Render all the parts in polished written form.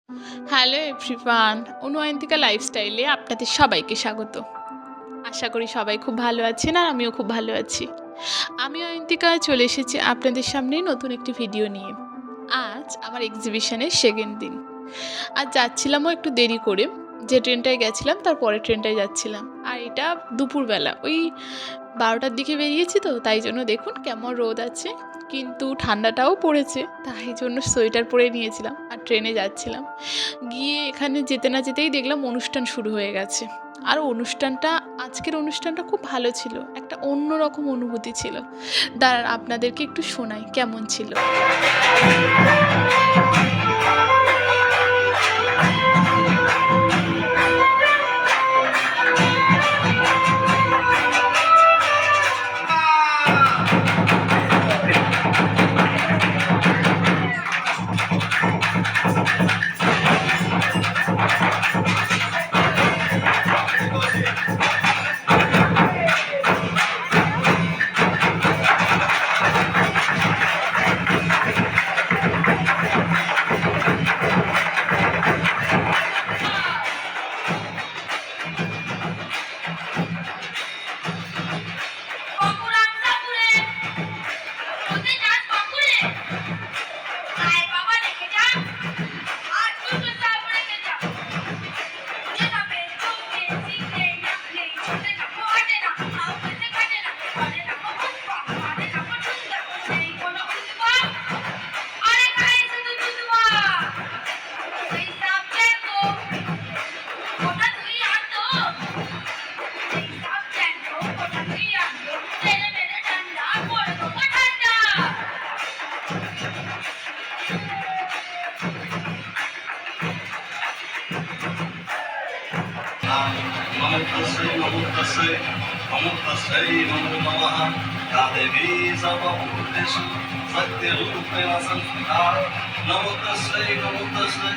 Hello everyone, অনুয়ন্তিকা লাইফস্টাইলে আপনাদের সবাইকে স্বাগত। আশা করি সবাই খুব ভালো আছেন আর আমিও খুব ভালো আছি। আমি অয়ন্তিকা চলে এসেছি আপনাদের সামনে নতুন একটি ভিডিও নিয়ে। আজ আমার এক্সিবিশনের সেকেন্ড দিন। আজ যাচ্ছিলামও একটু দেরি করে, যে ট্রেনটায় গেছিলাম তার পরের ট্রেনটায় যাচ্ছিলাম। আর এটা দুপুরবেলা, ওই 12টার দিকে বেরিয়েছি, তো তাই জন্য দেখুন কেমন রোদ আছে, কিন্তু ঠান্ডাটাও পড়েছে, তাই জন্য সোয়েটার পরে নিয়েছিলাম আর ট্রেনে যাচ্ছিলাম। গিয়ে এখানে যেতে না যেতেই দেখলাম অনুষ্ঠান শুরু হয়ে গেছে। আর আজকের অনুষ্ঠানটা খুব ভালো ছিল, একটা অন্যরকম অনুভূতি ছিল। দাঁড়ান আপনাদেরকে একটু শোনাই কেমন ছিল। नमोस्तस्यै नमो नमः या देवी सर्वभूतेषु सत्यरूपेण संस्थिता नमोस्तस्यै नमोस्तस्यै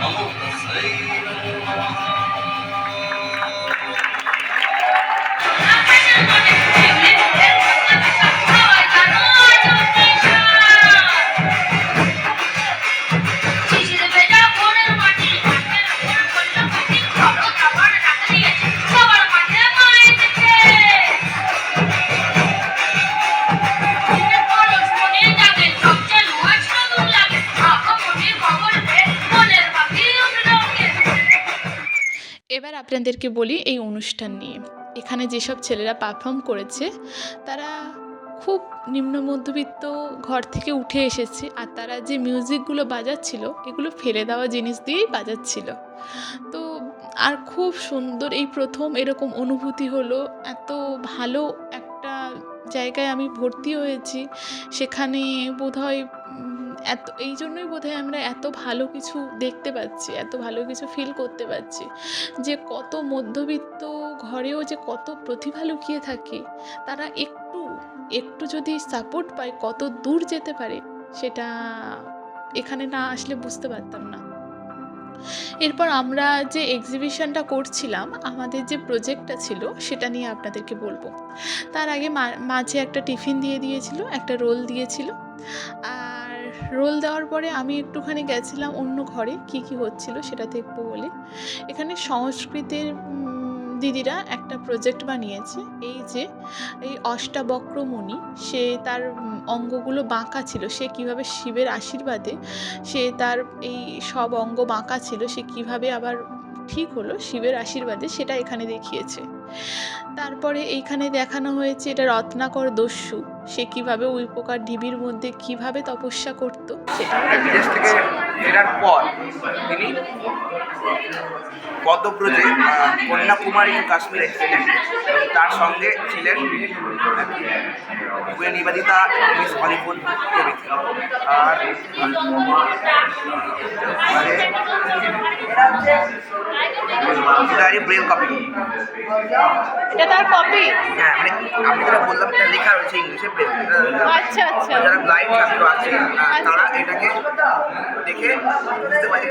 नमोस्तस्यै नमो नमः। এবার আপনাদেরকে বলি এই অনুষ্ঠান নিয়ে। এখানে যেসব ছেলেরা পারফর্ম করেছে তারা খুব নিম্ন মধ্যবিত্ত ঘর থেকে উঠে এসেছে, আর তারা যে মিউজিকগুলো বাজাচ্ছিল এগুলো ফেলে দেওয়া জিনিস দিয়েই বাজাচ্ছিল। তো আর খুব সুন্দর, এই প্রথম এরকম অনুভূতি হলো। এত ভালো একটা জায়গায় আমি ভর্তি হয়েছি, সেখানে বোধহয় এই জন্যই বোধহয় আমরা এত ভালো কিছু দেখতে পাচ্ছি, এত ভালো কিছু ফিল করতে পারছি, যে কত মধ্যবিত্ত ঘরেও যে কত প্রতিভা লুকিয়ে থাকে, তারা একটু একটু যদি সাপোর্ট পায় কত দূর যেতে পারে, সেটা এখানে না আসলে বুঝতে পারতাম না। এরপর আমরা যে এক্সিবিশনটা করছিলাম, আমাদের যে প্রজেক্টটা ছিল সেটা নিয়ে আপনাদেরকে বলবো। তার আগে মাঝে একটা টিফিন দিয়ে দিয়েছিল, একটা রোল দিয়েছিল। আর রোল দেওয়ার পরে আমি একটুখানি গেছিলাম অন্য ঘরে, কি হচ্ছিল সেটা দেখবো বলে। এখানে সংস্কৃতের দিদিরা একটা প্রজেক্ট বানিয়েছে। এই অষ্টাবক্র মুনি, সে তার অঙ্গগুলো বাঁকা ছিল, সে কিভাবে শিবের আশীর্বাদে সে তার এই সব অঙ্গ বাঁকা ছিল, সে কিভাবে আবার ঠিক হলো শিবের আশীর্বাদে, সেটা এখানে দেখিয়েছে। তারপরে এইখানে দেখানো হয়েছে এটা রত্নাকর দস্যু, সে কিভাবে ওই প্রকার ঢিবির মধ্যে কিভাবে তপস্যা করতো সেটাও বিদেশ থেকে ফেরার পর তিনি পদ্মব্রজে কন্যাকুমারী কাশ্মীরে এসেছিলেন। তার সঙ্গে ছিলেন কুয়ে নিবেদিতা, মিস হলিউড প্রভৃতি। আর ব্রেল কপি, এটা তার কপি। হ্যাঁ, মানে আমি যেটা বললাম এটা লেখা রয়েছে ইংলিশে ব্রেল। আচ্ছা আচ্ছা, যারা ব্লাইন্ড ছাত্র আছে তারা এটাকে দেখে বুঝতে পারে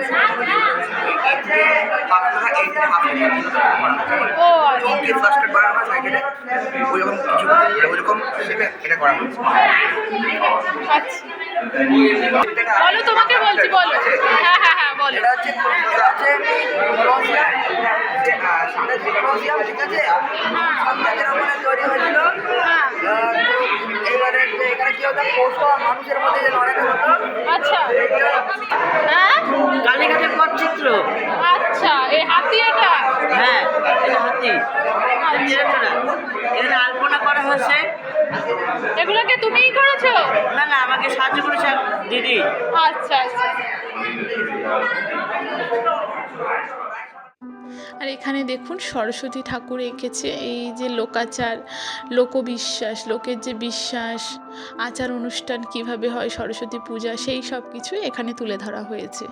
ওইরকম শেপে এটা করা হয়েছে। আচ্ছা। বলো, তোমাকে বলছি, বলো। হ্যাঁ হ্যাঁ হ্যাঁ, বলো। এটা হচ্ছে কলোসিয়াম, সামনে যে কলোসিয়াম, ঠিক আছে, সন্তানের ওখানে তৈরি হয়েছিল। তো এবারে এখানে কি হতো, পশু আর মানুষের মধ্যে যে লড়াইটা হতো, আচ্ছা। হ্যাঁ, কালীঘাটের পটচিত্র। আচ্ছা, এই হাতি এটা? হ্যাঁ, এটা হাতি। এখানে আলপনা করা হয়েছে। এগুলোকে তুমিই করেছো? না না, আমাকে সাহায্য করেছে এক দিদি। আচ্ছা আচ্ছা। আর এখানে দেখুন সরস্বতী ঠাকুর এঁকেছে। এই যে লোকাচার, লোকবিশ্বাস, লোকের যে বিশ্বাস, আচার অনুষ্ঠান কিভাবে হয়, সরস্বতী পূজা, সেই সব কিছুই এখানে তুলে ধরা হয়েছে।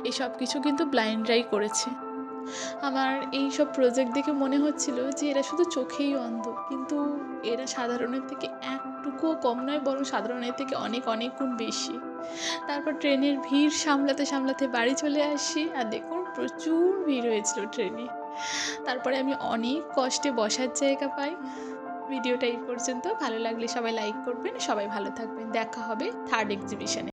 এই সব কিছু কিন্তু ব্লাইন্ডরাই করেছে। আমার এই সব প্রজেক্ট দেখে মনে হচ্ছিল যে এরা শুধু চোখেই অন্ধ, কিন্তু এরা সাধারণের থেকে একটুকুও কম নয়, বরং সাধারণের থেকে অনেক অনেক গুণ বেশি। তারপর ট্রেনের ভিড় সামলাতে সামলাতে বাড়ি চলে আসি, আর দেখুন প্রচুর ভিড় হয়েছিল ট্রেনে। তারপরে আমি অনেক কষ্টে বসার জায়গা পাই। ভিডিওটা এই পর্যন্ত। ভালো লাগলে সবাই লাইক করবেন, সবাই ভালো থাকবেন। দেখা হবে থার্ড এক্সিবিশনে।